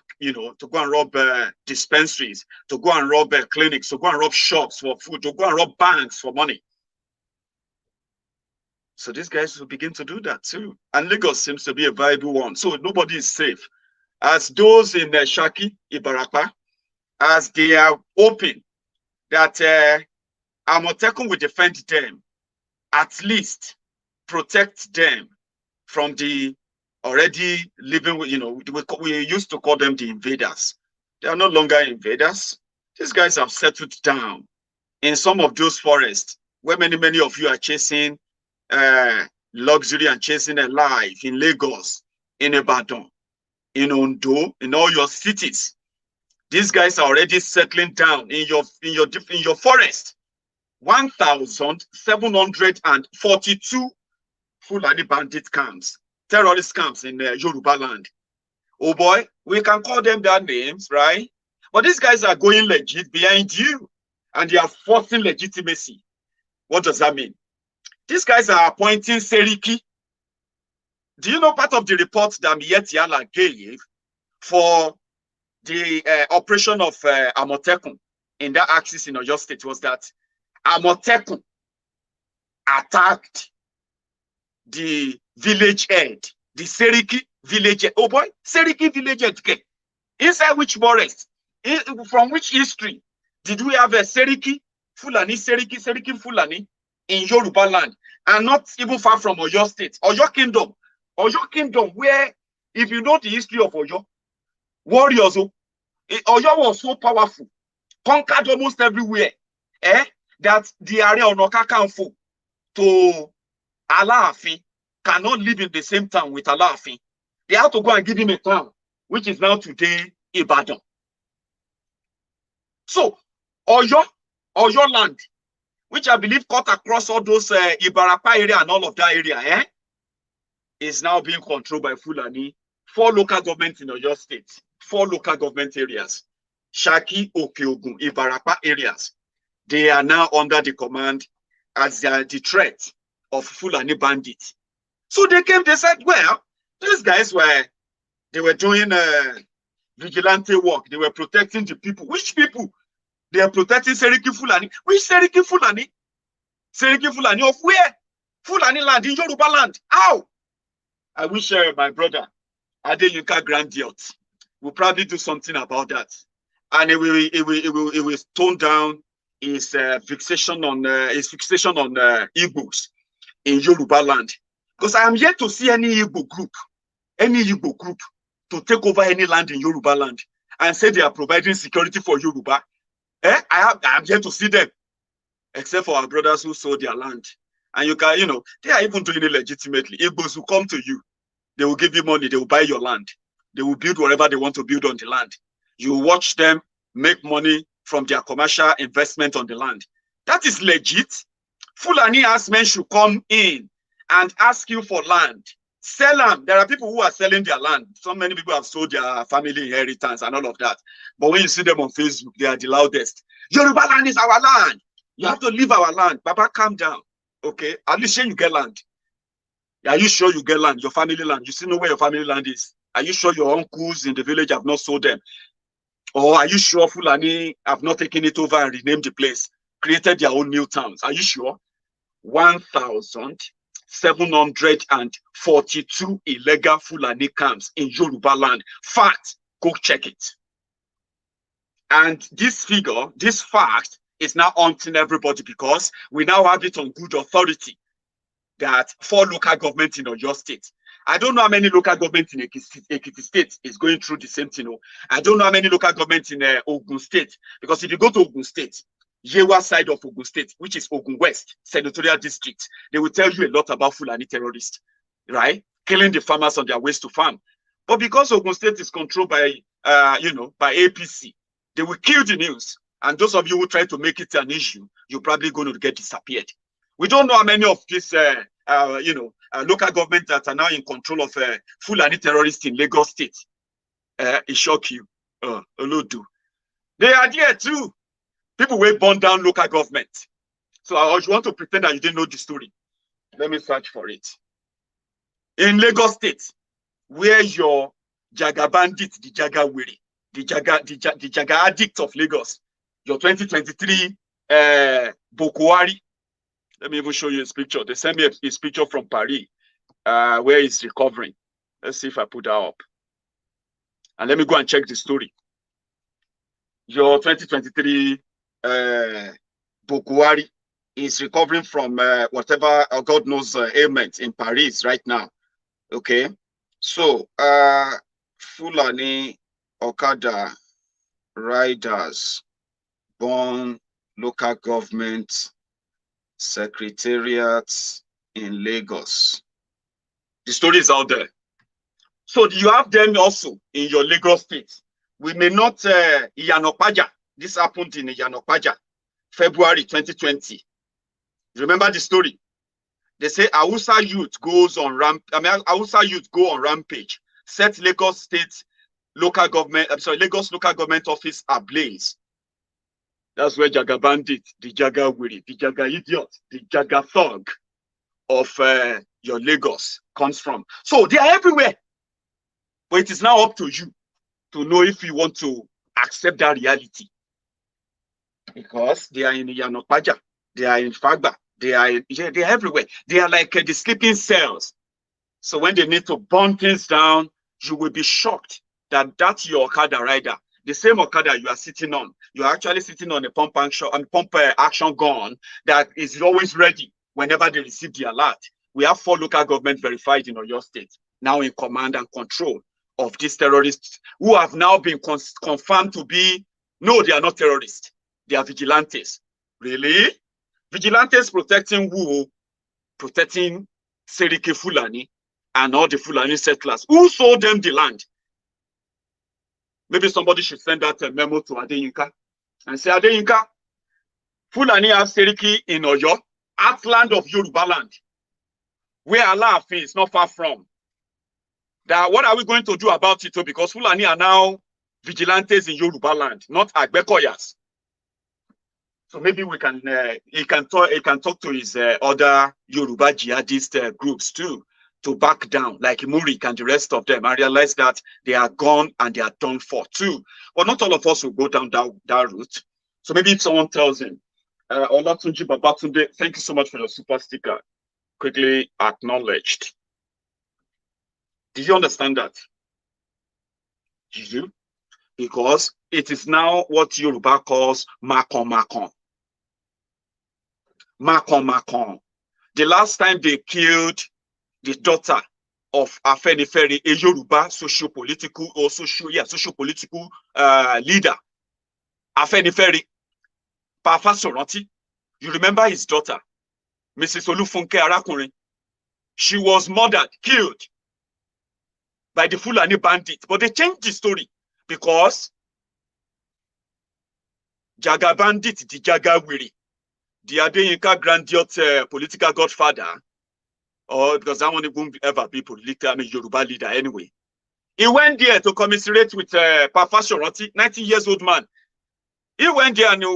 Speaker 1: dispensaries, to go and rob clinics, to go and rob shops for food, to go and rob banks for money. So these guys will begin to do that too. And Lagos seems to be a viable one. So nobody is safe. As those in Saki, Ibarapa, as they are hoping that Amotekun will defend them, at least protect them from the already living, we used to call them the invaders. They are no longer invaders. These guys have settled down in some of those forests where many of you are chasing luxury and chasing a life in Lagos, in Ibadan, in Ondo, in all your cities. These guys are already settling down in your forest. 1,742 Fulani bandit camps, terrorist camps in Yorubaland. Oh boy, we can call them their names, right? But these guys are going legit behind you, and they are forcing legitimacy. What does that mean? These guys are appointing Seriki. Do you know part of the report that Miyetti Allah gave for the operation of Amotekun in that axis in Oyo State was that Amotekun attacked the village head, the Seriki village head. Oh boy, Seriki village head. Okay. Inside which forest? From which history did we have a Seriki Fulani Fulani in Yorubaland, and not even far from Oyo State, Oyo Kingdom, where, if you know the history of Oyo, warriors, Oyo was so powerful, conquered almost everywhere, that the area of Nokakanfo to Alaafin cannot live in the same town with Alaafin. They have to go and give him a town, which is now today Ibadan. So, Oyo land, which I believe cut across all those Ibarapa area and all of that area, is now being controlled by Fulani. 4 local governments in Oyo State, 4 local government areas, Saki, Okeogun, Ibarapa areas. They are now under the command as the threat of Fulani bandits. So they came, they said, well, these guys were doing vigilante work. They were protecting the people. Which people? They are protecting Seriki Fulani. Which Seriki Fulani? Seriki Fulani of where? Fulani land, in Yorubaland. How? I wish my brother, Adeyinka Grandiot, will probably do something about that. And it will tone down his fixation on Igbos in Yorubaland. Because I am yet to see any Igbo group to take over any land in Yorubaland and say they are providing security for Yoruba. I am yet to see them, except for our brothers who sold their land. And you can, they are even doing it legitimately. Igbos will come to you. They will give you money. They will buy your land. They will build whatever they want to build on the land. You watch them make money from their commercial investment on the land. That is legit. Fulani men should come in and ask you for land. Sell them. There are people who are selling their land. So many people have sold their family inheritance and all of that. But when you see them on Facebook, they are the loudest. Yorubaland is our land. You have to leave our land. Baba, calm down. Okay? At least you get land. Are you sure you get land? Your family land. You still know where your family land is. Are you sure your uncles in the village have not sold them? Or are you sure Fulani have not taken it over and renamed the place, created their own new towns? Are you sure? 1,742 illegal Fulani camps in Yorubaland. Fact, go check it. And this figure, this fact, is now haunting everybody because we now have it on good authority that 4 local governments in Oyo State. I don't know how many local governments in Ekiti State is going through the same thing. I don't know how many local governments in Ogun State, because if you go to Ogun State, Yewa side of Ogun State, which is Ogun West Senatorial District, they will tell you a lot about Fulani terrorists, right? Killing the farmers on their ways to farm. But because Ogun State is controlled by, by APC, they will kill the news. And those of you who try to make it an issue, you're probably going to get disappeared. We don't know how many of these, local governments that are now in control of Fulani terrorists in Lagos State. It shock you. Olodu. They are there too. People will burn down local government. So I want to pretend that you didn't know the story. Let me search for it. In Lagos State, where your Jaga bandit, the Jaga Wiri, the Jaga addict of Lagos, your 2023 Bokuwari. Let me even show you his picture. They sent me his picture from Paris, where he's recovering. Let's see if I put that up. And let me go and check the story. Your 2023 Bokuwari is recovering from whatever God knows ailment in Paris right now. Okay, so Fulani Okada riders born local government secretariats in Lagos. The story is out there. So you have them also in your Lagos State. We may not Iyanopaja. This happened in Iyanopaja, February 2020. Remember the story? They say Hausa youth goes on Hausa youth go on rampage. Set Lagos State local government, Lagos local government office ablaze. That's where Jaga bandit, the Jaga Wiri, the Jaga idiot, the Jaga thug of your Lagos comes from. So they are everywhere. But it is now up to you to know if you want to accept that reality. Because they are in Iyanopaja, they are in Fagba, they are everywhere. They are like the sleeping cells. So when they need to burn things down, you will be shocked that that's your Okada rider. The same Okada you are sitting on. You are actually sitting on a pump action gun that is always ready whenever they receive the alert. We have 4 local government verified in Oyo State, now in command and control of these terrorists who have now been confirmed to be, no, they are not terrorists. They are vigilantes. Really? Vigilantes protecting who? Protecting Seriki Fulani and all the Fulani settlers. Who sold them the land? Maybe somebody should send that memo to Adeyinka and say, Adeyinka, Fulani have Seriki in Oyo, outland of Yorubaland, where Allah is not far from. That what are we going to do about it? Because Fulani are now vigilantes in Yorubaland, not Agbekoyas. So maybe we can he can talk to his other Yoruba jihadist groups too, to back down, like Murik and the rest of them, and realize that they are gone and they are done for too. But not all of us will go down that route. So maybe if someone tells him, Olatunji Babatunde, thank you so much for your super sticker. Quickly acknowledged. Did you understand that? Did you? Because it is now what Yoruba calls Makon Makon. Makon Makon. The last time they killed the daughter of Afenifere, a Yoruba socio-political or socio-political leader, Afenifere, Papa Soranti. You remember his daughter, Mrs. Olufunke Arakunrin? She was murdered, killed by the Fulani bandits. But they changed the story because Jaga bandit, the Jaga Wiri, the Adeyinka grandiose political godfather, or because that one won't ever be political, Yoruba leader anyway. He went there to commiserate with Papa Soranti, 90 years old man. He went there and he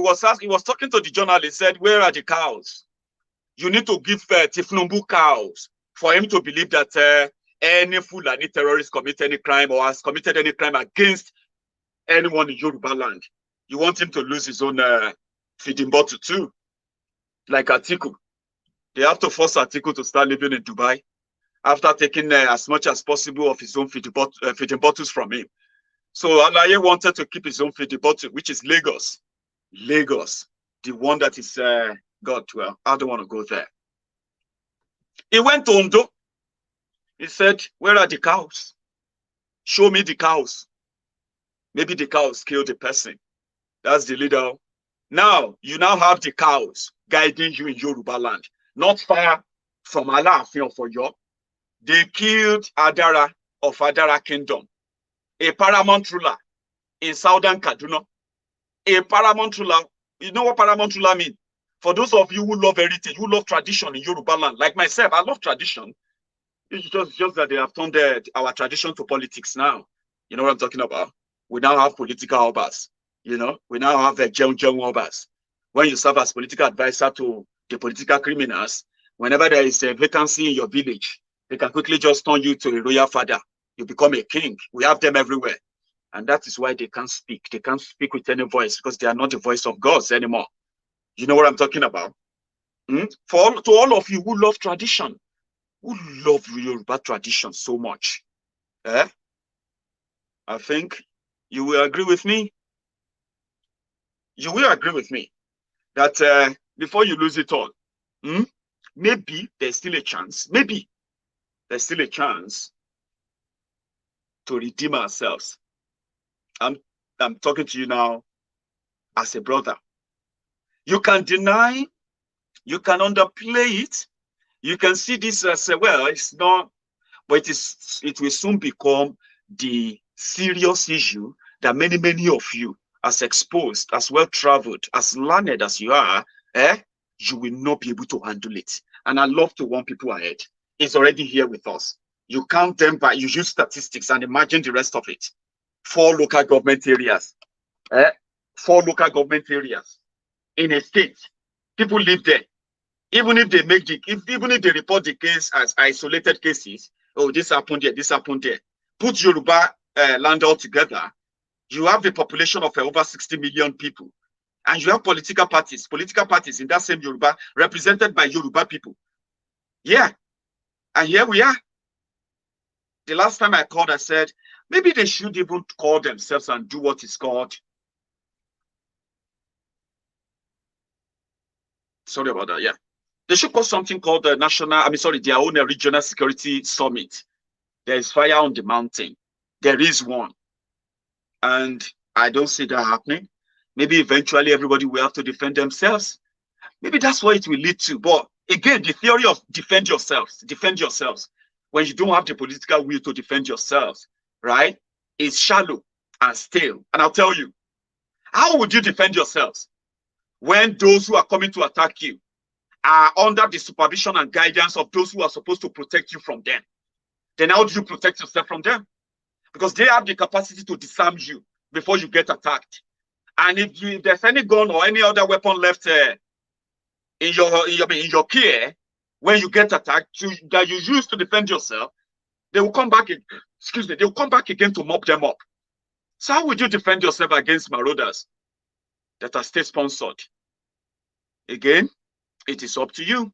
Speaker 1: was talking to the journalist, said, where are the cows? You need to give Tifnumbu cows for him to believe that any Fulani terrorist commit any crime or has committed any crime against anyone in Yorubaland. You want him to lose his own feeding bottle too, like Atiku. They have to force Atiku to start living in Dubai after taking as much as possible of his own feeding bottles from him. So Alaye wanted to keep his own feeding bottle, which is Lagos. Lagos, the one that is, God, well, I don't want to go there. He went to Ondo. He said, where are the cows? Show me the cows. Maybe the cows killed the person. That's the leader. Now, you now have the cows guiding you in Yorubaland. Not far from Alaafin of Oyo. They killed Adara of Adara Kingdom, a paramount ruler in southern Kaduna. A paramount ruler. You know what paramount ruler means? For those of you who love heritage, who love tradition in Yorubaland, like myself, I love tradition. It's just that they have turned our tradition to politics now. You know what I'm talking about? We now have political obas. You know, we now have the Jeun obas. When you serve as political advisor to the political criminals, whenever there is a vacancy in your village, they can quickly just turn you to a royal father. You become a king. We have them everywhere. And that is why they can't speak. They can't speak with any voice because they are not the voice of gods anymore. You know what I'm talking about? To all of you who love tradition, who love Yoruba tradition so much, I think you will agree with me. You will agree with me that before you lose it all, maybe there's still a chance. Maybe there's still a chance to redeem ourselves. I'm talking to you now as a brother. You can deny, you can underplay it, you can see this as well, it's not, but it will soon become the serious issue that many of you, as exposed, as well-traveled, as learned as you are, you will not be able to handle it. And I love to warn people ahead. It's already here with us. You count them by, you use statistics and imagine the rest of it. 4 local government areas. 4 local government areas in a state. People live there. Even if they make even if they report the case as isolated cases, oh, this happened there, this happened there. Put Yoruba land all together, you have a population of over 60 million people. And you have political parties in that same Yoruba, represented by Yoruba people. Yeah. And here we are. The last time I called, I said, maybe they should even call themselves and do what is called. Sorry about that, yeah. They should call something called the their own regional security summit. There is fire on the mountain. There is one. And I don't see that happening. Maybe eventually everybody will have to defend themselves. Maybe that's what it will lead to. But again, the theory of defend yourselves, when you don't have the political will to defend yourselves, right, is shallow and stale. And I'll tell you, how would you defend yourselves when those who are coming to attack you are under the supervision and guidance of those who are supposed to protect you from them? Then how do you protect yourself from them? Because they have the capacity to disarm you before you get attacked. And if there's any gun or any other weapon left in your care, when you get attacked, that you use to defend yourself, they will come back. They will come back again to mop them up. So how would you defend yourself against marauders that are state-sponsored? Again, it is up to you.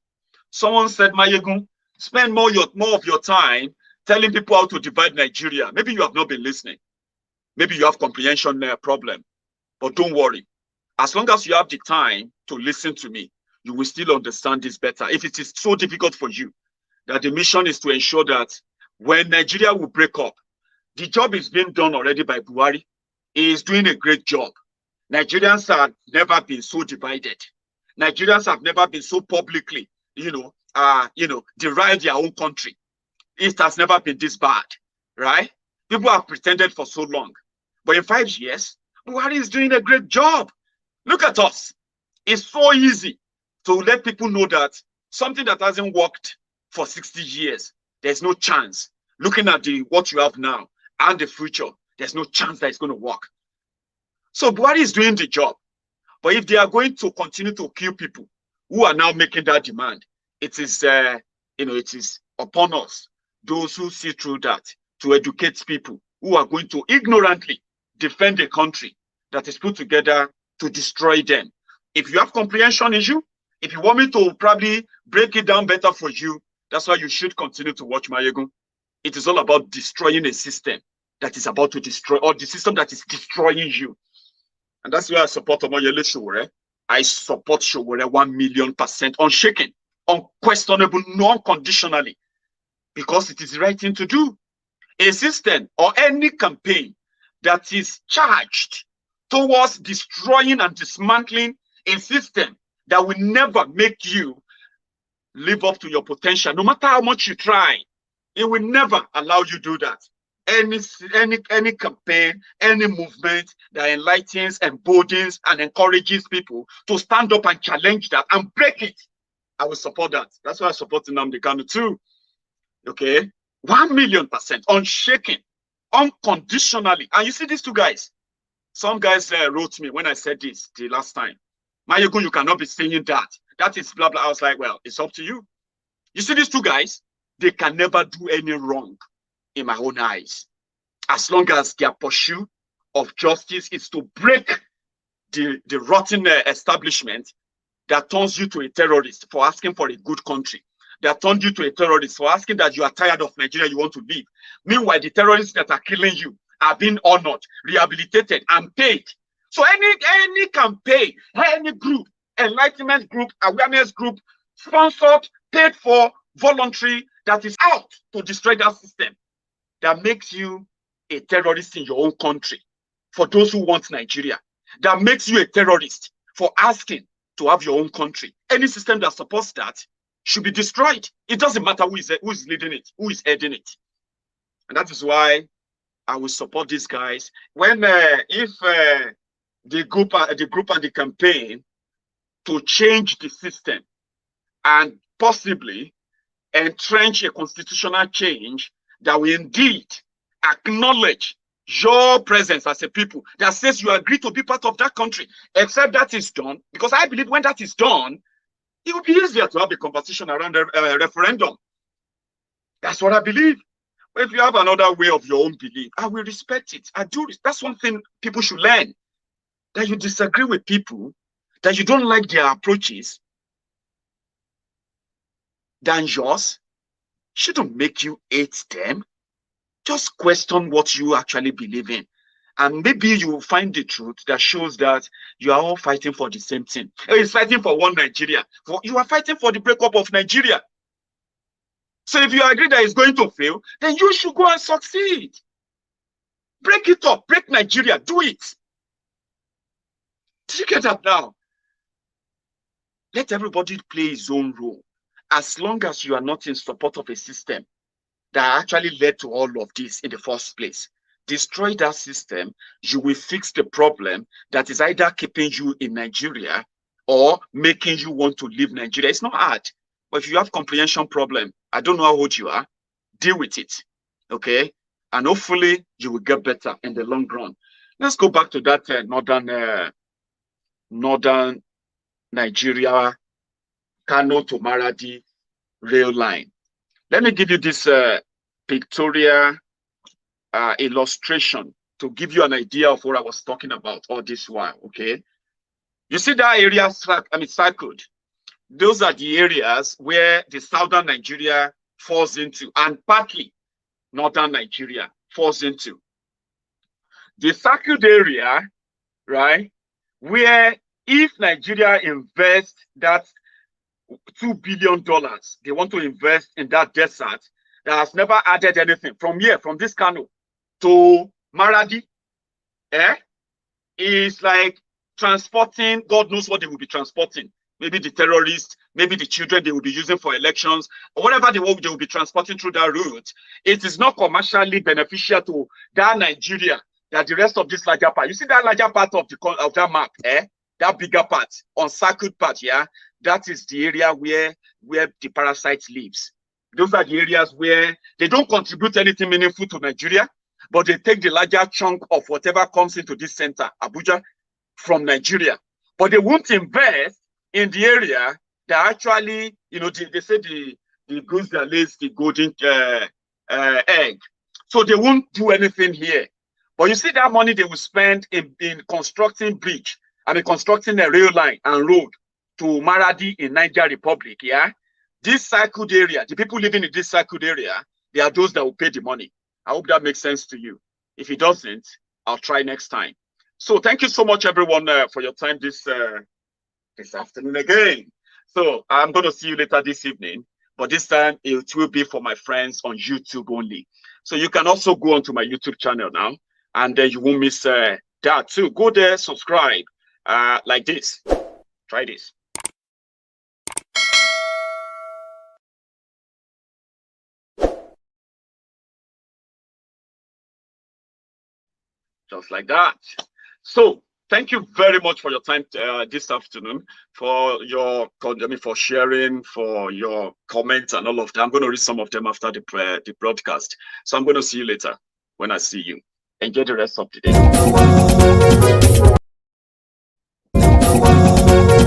Speaker 1: Someone said, Maiyegun, spend more of your time telling people how to divide Nigeria. Maybe you have not been listening. Maybe you have comprehension problem. But don't worry. As long as you have the time to listen to me, you will still understand this better. If it is so difficult for you, that the mission is to ensure that when Nigeria will break up, the job is being done already by Buhari. He is doing a great job. Nigerians have never been so divided. Nigerians have never been so publicly, deride their own country. It has never been this bad, right? People have pretended for so long. But in 5 years, Buhari is doing a great job. Look at us. It's so easy to let people know that something that hasn't worked for 60 years, there's no chance. Looking at what you have now and the future, there's no chance that it's going to work. So Buhari is doing the job. But if they are going to continue to kill people who are now making that demand, it is upon us, those who see through that, to educate people who are going to ignorantly defend a country that is put together to destroy them. If you have comprehension issue, if you want me to probably break it down better for you, that's why you should continue to watch Maiyegun. It is all about destroying a system that is about to destroy, or the system that is destroying you. And that's why I support Omoyele Sowore. I support Sowore 1,000,000%, unshaken, unquestionable, non-conditionally, because it is the right thing to do. A system or any campaign that is charged towards destroying and dismantling a system that will never make you live up to your potential, no matter how much you try, it will never allow you to do that. Any campaign, any movement that enlightens, emboldens, and encourages people to stand up and challenge that and break it, I will support that. That's why I support Nnamdi Kanu too. Okay, 1,000,000%, unshaken, unconditionally. And you see these two guys. Some guys wrote me when I said this the last time. Maiyegun, you cannot be saying that. That is blah, blah. I was like, well, it's up to you. You see these two guys, they can never do any wrong in my own eyes. As long as their pursuit of justice is to break the rotten establishment that turns you to a terrorist for asking for a good country, that turned you to a terrorist for asking that you are tired of Nigeria, you want to leave. Meanwhile, the terrorists that are killing you are being honored, rehabilitated, and paid. So any campaign, any group, enlightenment group, awareness group, sponsored, paid for, voluntary, that is out to destroy that system, that makes you a terrorist in your own country, for those who want Nigeria, that makes you a terrorist for asking to have your own country. Any system that supports that should be destroyed. It doesn't matter who is leading it, who is heading it. And that is why I will support these guys. When if the group and the campaign to change the system and possibly entrench a constitutional change that will indeed acknowledge your presence as a people, that says you agree to be part of that country, except that is done, because I believe when that is done, it will be easier to have a conversation around a referendum. That's what I believe. But if you have another way of your own belief, I will respect it. I do. That's one thing people should learn. That you disagree with people, that you don't like their approaches than yours, shouldn't make you hate them. Just question what you actually believe in. And maybe you will find the truth that shows that you are all fighting for the same thing. It's fighting for one Nigeria. You are fighting for the breakup of Nigeria. So if you agree that it's going to fail, then you should go and succeed. Break it up. Break Nigeria. Do it. Did you get that now? Let everybody play his own role. As long as you are not in support of a system that actually led to all of this in the first place. Destroy that system, you will fix the problem that is either keeping you in Nigeria or making you want to leave Nigeria. It's not hard. But if you have comprehension problem, I don't know how old you are, deal with it. Okay? And hopefully you will get better in the long run. Let's go back to that northern Nigeria, Kano to Maradi rail line. Let me give you this pictorial illustration to give you an idea of what I was talking about all this while, okay? You see that area, circled. Those are the areas where the southern Nigeria falls into, and partly northern Nigeria falls into. The circled area, right, where if Nigeria invests that $2 billion they want to invest in that desert that has never added anything from here, from this Kano to Maradi, is like transporting, God knows what they will be transporting. Maybe the terrorists, maybe the children they will be using for elections, or whatever they will be transporting through that route. It is not commercially beneficial to that Nigeria, that the rest of this larger part. You see that larger part of that map, that bigger part, uncircled part, yeah? That is the area where the parasite lives. Those are the areas where they don't contribute anything meaningful to Nigeria, but they take the larger chunk of whatever comes into this center, Abuja, from Nigeria. But they won't invest in the area that actually, you know, they say the goose that lays the golden egg. So they won't do anything here. But you see that money they will spend in constructing bridge, constructing a rail line and road to Maradi in Niger Republic, yeah? This circled area, the people living in this circled area, they are those that will pay the money. I hope that makes sense to you. If it doesn't, I'll try next time. So thank you so much, everyone, for your time this afternoon again. So I'm going to see you later this evening, but this time it will be for my friends on YouTube only. So you can also go onto my YouTube channel now, and then you won't miss that too. Go there, subscribe, like this. Try this. Just like that. So thank you very much for your time this afternoon, for your for sharing, for your comments and all of that. I'm going to read some of them after the broadcast. So I'm going to see you later when I see you. Enjoy the rest of the day.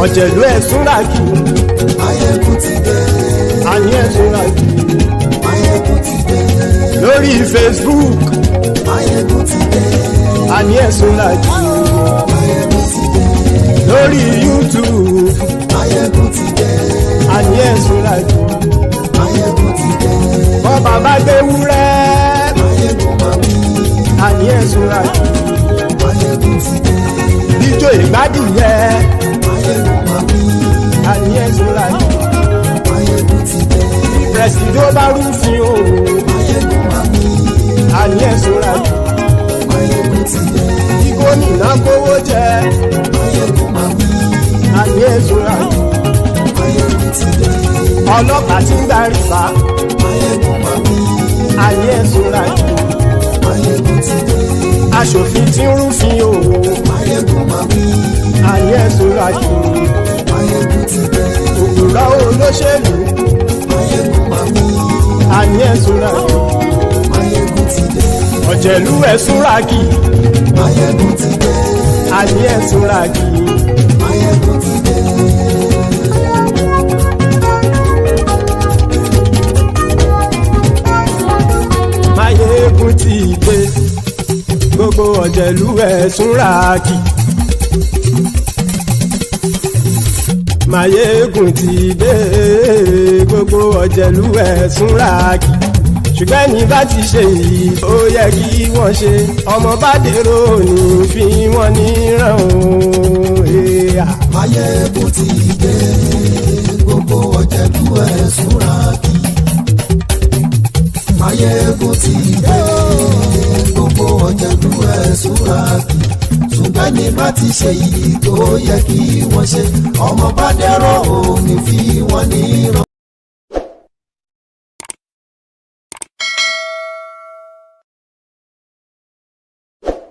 Speaker 2: ọ̀jẹ̀lú ẹ̀ súnra kì.
Speaker 3: Maiyegun ti dé.
Speaker 2: àní ẹ̀ súnra kì.
Speaker 3: Maiyegun ti dé.
Speaker 2: lórí Facebook.
Speaker 3: Maiyegun ti dé.
Speaker 2: àní ẹ̀ súnra kì.
Speaker 3: Maiyegun ti dé.
Speaker 2: lórí YouTube.
Speaker 3: Maiyegun ti dé.
Speaker 2: àní ẹ̀ súnra kì.
Speaker 3: Maiyegun ti dé.
Speaker 2: bọ́ bàbá gbé wúrẹ́.
Speaker 3: Maiyegun máa wí.
Speaker 2: àní ẹ̀ súnra kì.
Speaker 3: Maiyegun ti dé.
Speaker 2: ijó ìgbádìyẹ.
Speaker 3: Maiyegun máa wí.
Speaker 2: àní ẹ̀ súnra kì.
Speaker 3: Maiyegun ti dé.
Speaker 2: pẹ̀sìdó bá rúfin o.
Speaker 3: Maiyegun máa wí.
Speaker 2: àní ẹ̀ súnra kì.
Speaker 3: Maiyegun ti dé.
Speaker 2: kí gómìnà kówó jẹ.
Speaker 3: Maiyegun máa wí.
Speaker 2: àní ẹ̀ súnra kì.
Speaker 3: Maiyegun ti dé.
Speaker 2: ọlọ́pàá tí ń darí fa.
Speaker 3: Maiyegun máa wí.
Speaker 2: àní ẹ̀ súnra kì.
Speaker 3: Maiyegun ti dé.
Speaker 2: aṣòfin tí ń rúfin o.
Speaker 3: Maiyegun máa wí.
Speaker 2: àní ẹ̀ súnra kì.
Speaker 3: Maiyegun ti dé.
Speaker 2: òkúra olóṣèlú.
Speaker 3: Maiyegun máa wí.
Speaker 2: àní ẹ̀ súnra kì.
Speaker 3: Maiyegun ti dé.
Speaker 2: ọ̀jẹ̀lú ẹ̀ súnra kì.
Speaker 3: Maiyegun ti dé.
Speaker 2: àní ẹ̀ súnra kì.
Speaker 3: Maiyegun ti dé.
Speaker 2: Maiyegun ti dé. gbogbo ọ̀jẹ̀lú ẹ̀ súnra kì. Maiyegun ti dé. gbogbo ọ̀jẹ̀lú ẹ̀ súnra kì. ṣùgbọ́n ní bá ti ṣe yìí ó yẹ kí wọ́n ṣe ọmọ bá dèrò ní fi wọ́n níran o.
Speaker 3: Maiyegun ti dé. Gbogbo ọ̀jẹ̀lú ẹ̀ súnra kì. Maiyegun ti dé. Gbogbo ọ̀jẹ̀lú ẹ̀ súnra kì. ṣùgbọ́n ní bá ti ṣe yìí tó yẹ kí wọ́n ṣe ọmọ bá dẹ́rọ̀ òní fi wọ́n níran.